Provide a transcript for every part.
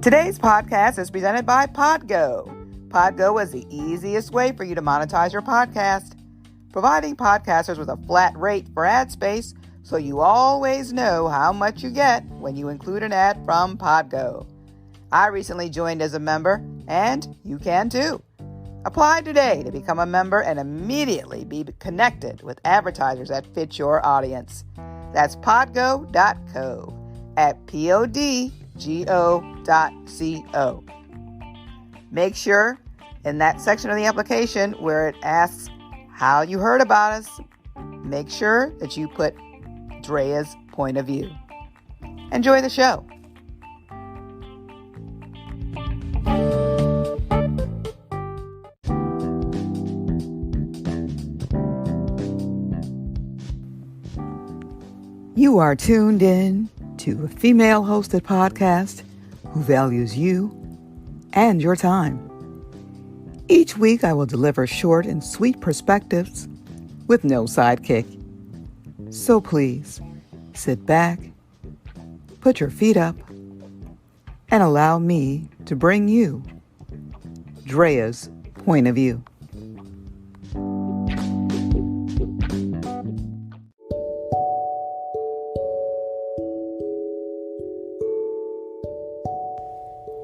Today's podcast is presented by Podgo. Podgo is the easiest way for you to monetize your podcast, providing podcasters with a flat rate for ad space so you always know how much you get when you include an ad from Podgo. I recently joined as a member, and you can too. Apply today to become a member and immediately be connected with advertisers that fit your audience. That's podgo.co at podgo.co. Make sure in that section of the application where it asks how you heard about us, make sure that you put Drea's point of view. Enjoy the show. You are tuned in to a female-hosted podcast who values you and your time. Each week, I will deliver short and sweet perspectives with no sidekick. So please, sit back, put your feet up, and allow me to bring you Drea's point of view.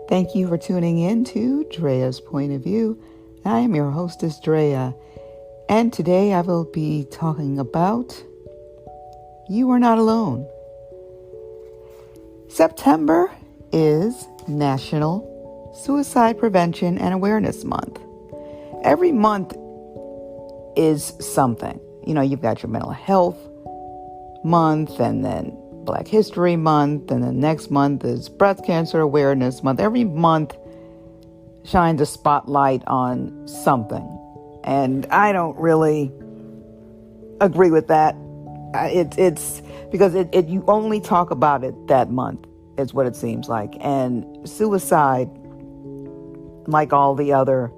Thank you for tuning in to Drea's Point of View. I am your hostess, Drea, and today I will be talking about You Are Not Alone. September is National Suicide Prevention and Awareness Month. Every month is something. You know, you've got your mental health month, and then Black History Month, and the next month is Breast Cancer Awareness Month. Every month shines a spotlight on something, and I don't really agree with that. It's because you only talk about it that month, is what it seems like, and suicide, like all the other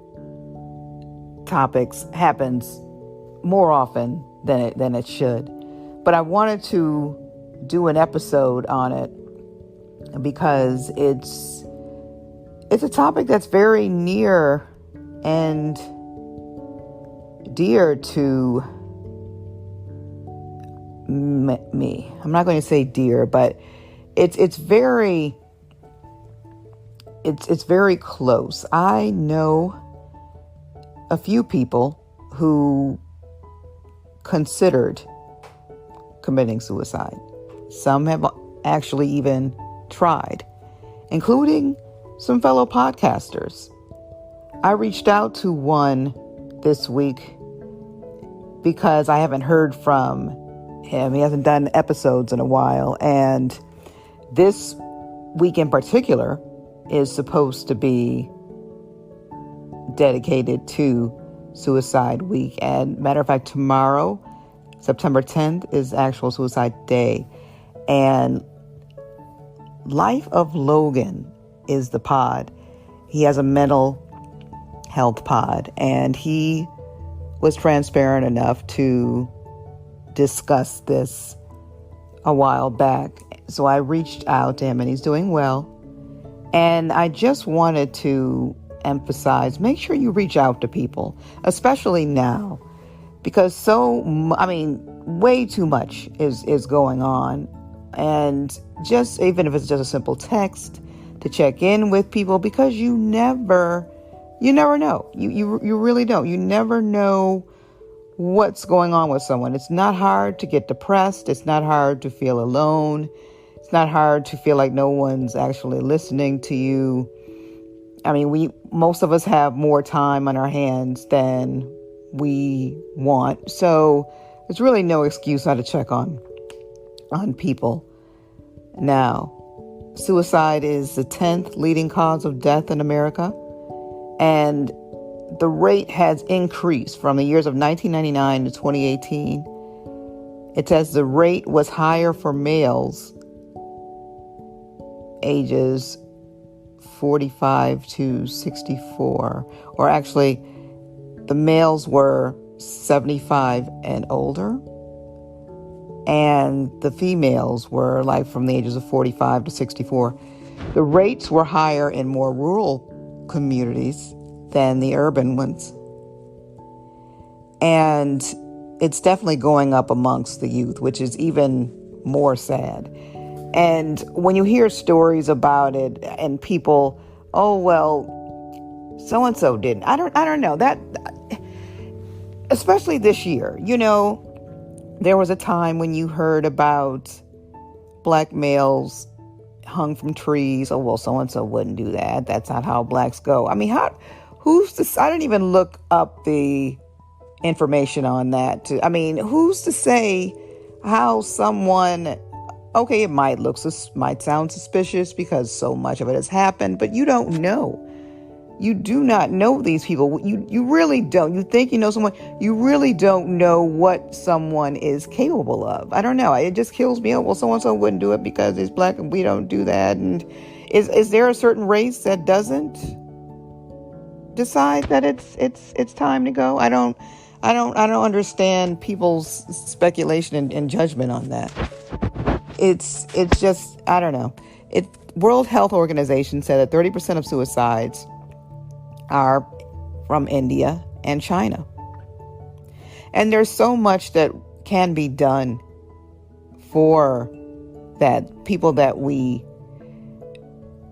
topics, happens more often than it should. But I wanted to do an episode on it because it's a topic that's very near and dear to me. I'm not going to say dear, but it's very close. I know a few people who considered committing suicide. Some have actually even tried, including some fellow podcasters. I reached out to one this week because I haven't heard from him. He hasn't done episodes in a while, and this week in particular is supposed to be dedicated to Suicide Week. And matter of fact, tomorrow, September 10th, is actual Suicide Day. And Life of Logan is the pod. He has a mental health pod, and he was transparent enough to discuss this a while back. So I reached out to him, and he's doing well. And I just wanted to emphasize, make sure you reach out to people, especially now, because way too much is going on. And just even if it's just a simple text to check in with people, because you never know. You really don't. You never know what's going on with someone. It's not hard to get depressed. It's not hard to feel alone. It's not hard to feel like no one's actually listening to you. I mean, most of us have more time on our hands than we want. So there's really no excuse not to check on people. Now, suicide is the 10th leading cause of death in America, and the rate has increased from the years of 1999 to 2018. It says the rate was higher for males ages 45 to 64, or actually the males were 75 and older, and the females were like from the ages of 45 to 64. The rates were higher in more rural communities than the urban ones. And it's definitely going up amongst the youth, which is even more sad. And when you hear stories about it and people, oh, well, so-and-so didn't. I don't know that, especially this year, there was a time when you heard about black males hung from trees. Oh, well, so-and-so wouldn't do that. That's not how blacks go. I mean, who's this? I didn't even look up the information on that. Who's to say how someone, okay, it might sound suspicious because so much of it has happened, but you don't know. You do not know these people. You really don't. You think you know someone. You really don't know what someone is capable of. I don't know. It just kills me. Oh, well, so-and-so wouldn't do it because it's black and we don't do that. And is there a certain race that doesn't decide that it's time to go? I don't understand people's speculation and judgment on that. It's just, I don't know. World Health Organization said that 30% of suicides are from India and China. And there's so much that can be done for that. People that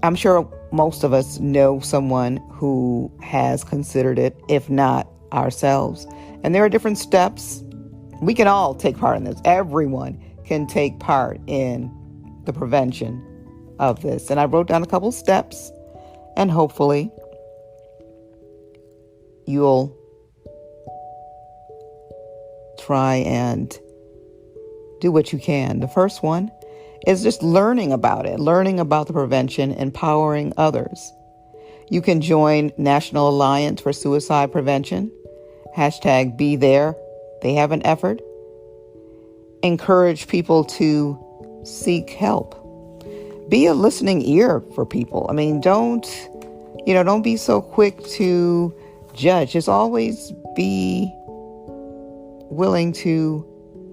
I'm sure most of us know someone who has considered it, if not ourselves. And there are different steps. We can all take part in this. Everyone can take part in the prevention of this. And I wrote down a couple steps, and hopefully you'll try and do what you can. The first one is just learning about it, learning about the prevention, empowering others. You can join National Alliance for Suicide Prevention, #BeThere. They have an effort. Encourage people to seek help. Be a listening ear for people. Don't be so quick to judge. Just always be willing to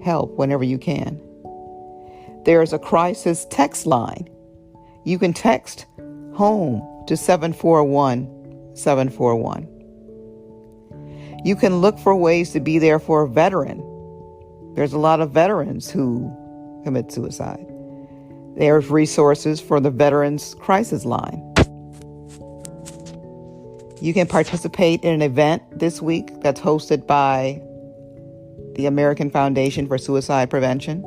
help whenever you can. There's a crisis text line. You can text HOME to 741-741. You can look for ways to be there for a veteran. There's a lot of veterans who commit suicide. There's resources for the Veterans Crisis Line. You can participate in an event this week that's hosted by the American Foundation for Suicide Prevention.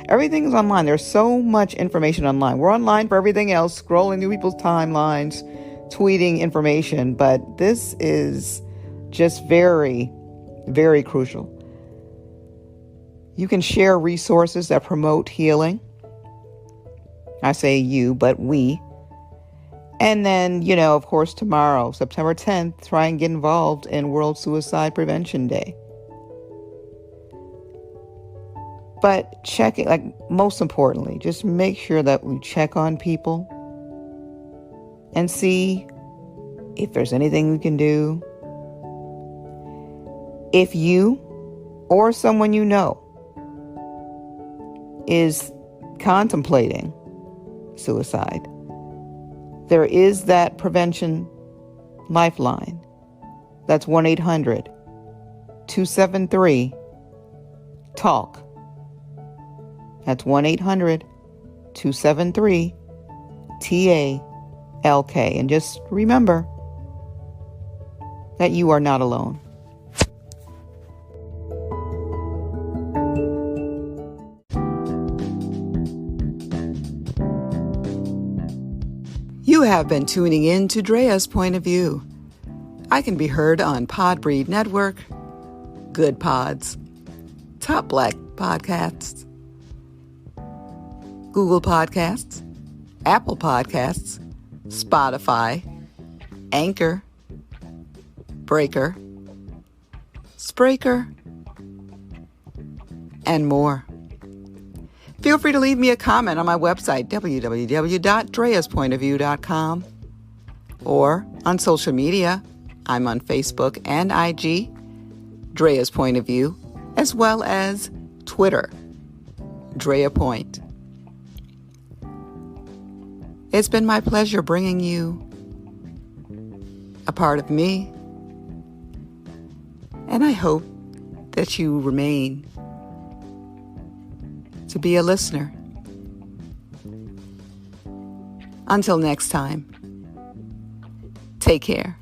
Everything is online. There's so much information online. We're online for everything else, scrolling through people's timelines, tweeting information, but this is just very, very crucial. You can share resources that promote healing. I say you, but we. And then, of course, tomorrow, September 10th, try and get involved in World Suicide Prevention Day. But check it, most importantly, just make sure that we check on people and see if there's anything we can do. If you or someone you know is contemplating suicide, there is that prevention lifeline. That's 1-800-273-TALK. That's 1-800-273-TALK. And just remember that you are not alone. You have been tuning in to Drea's Point of View. I can be heard on Podbreed Network, Good Pods, Top Black Podcasts, Google Podcasts, Apple Podcasts, Spotify, Anchor, Breaker, Spreaker, and more. Feel free to leave me a comment on my website, www.dreaspointofview.com, or on social media. I'm on Facebook and IG, Drea's Point of View, as well as Twitter, Drea Point. It's been my pleasure bringing you a part of me, and I hope that you remain to be a listener. Until next time, take care.